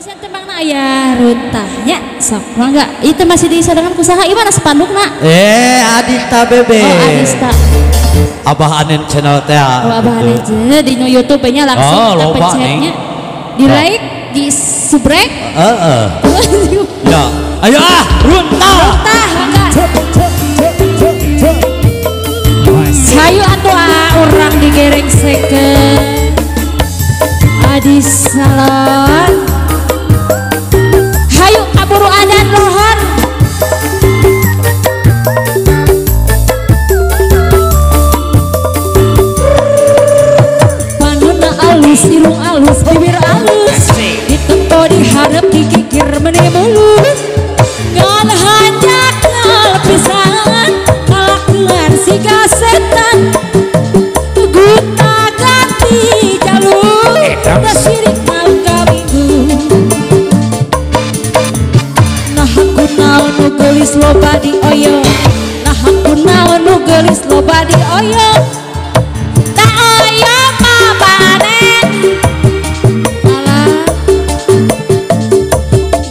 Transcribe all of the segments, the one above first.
Pasian tembangna aya runtahnya sok mangga itu masih disadangan kusaha gimana spandukna Adista Bebe oh Adista Abah Anen channel teh oh Abah Anen di YouTube nya langsung kita pencetnya di like di subrek ya ayo runtah mangga hayu atuh orang digereng seken Adista hayu kaburu adan lohor panuna alus irung alus bibir alus ditempo diharap dikikir meni mulus ngan hanjak ngal pisan kalakuan si kasetan guta ganti jalur dasirik mau kaminggu nah aku naon nu geulis loba di oyo nah aku naon nu geulis loba di oyo tak oyo papanen alah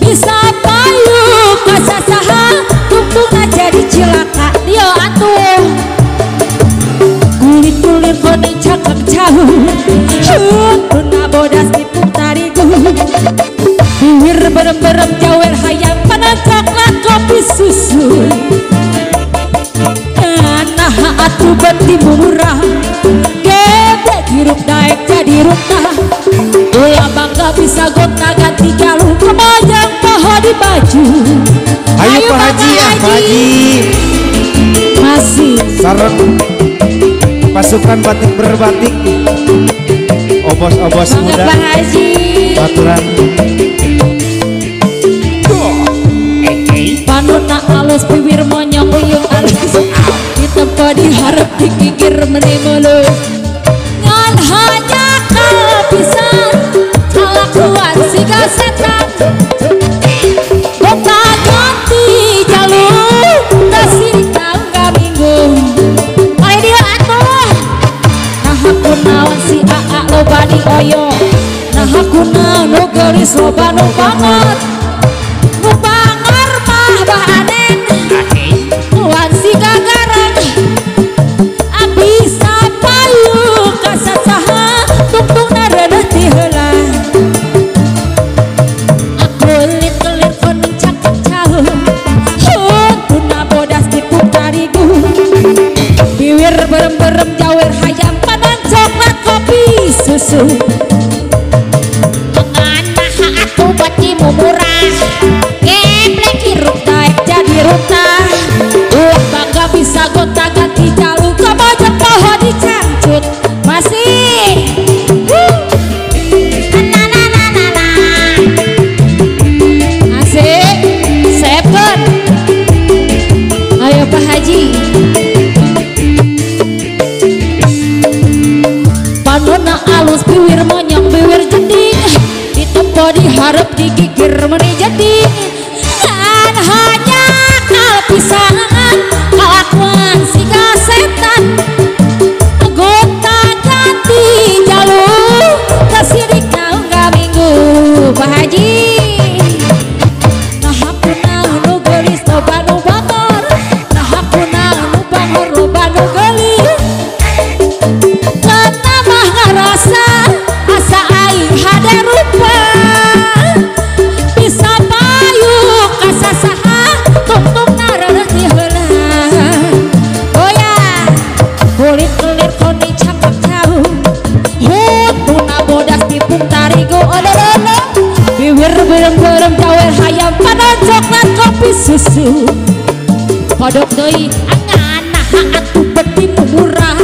bisa payu kasasaha tumpungna jadi cilaka dia atuh kulit-kulit koni cakak jauh puna bodas tipung tarigu bibir berem-berem jawer hayang panas coklat kopi susu nah atuh beti murah geblek hirup naik jadi runtah ulah bangga bisa gonta ganti galuh kemajang paha di baju ayo Pak Haji ya Pak Haji masih sareng pasukan batik berbatik obos-obos muda Pak Haji baturan panuna alus bibir monyong uyung alus ditempo diharap dikikir meni mulus ngan hanya kepisan kalakuan si kasetan kota ganti jalur dasirik tangga minggu oleh dia atuh nah aku naon si aa loba di oyo nah aku naon nu geulis loba nu banget nu bangar mah bahanen wan si gagaran abisa payu kasasaha tumpungna reuneuh ti heula kulit-kulit kono cakep jauh tuna bodas tipung tarigu bibir berem-berem jawer hayam panan coklat kopi susu dengan maha atuh beti murah geblek hirup naik jadi runtah bangga bisa gonta ganti jalur kemajang paha dicangcut masih asik seven ayo Pak Haji panuna alus bibir monyong bibir jeding ditempo diharap dikikir meni jeding kan hanya kalpisan kelakuan si kasetan gonta ganti jalur kasirik naung minggu Pak Haji nah aku naon nu geulis loba nu bangor nah aku naon nu bangor loba nu geulis karena mah ngarasa asa aing hade rupa bisa payu kasasaha tungtungna reuneuh ti heula oh ya kulit-kulit koni cakep jauh tuna bodas tipung tarigu olololo bibir berem-berem jawer hayam panas coklat kopi susu kodok deui angan nah atuh beti murah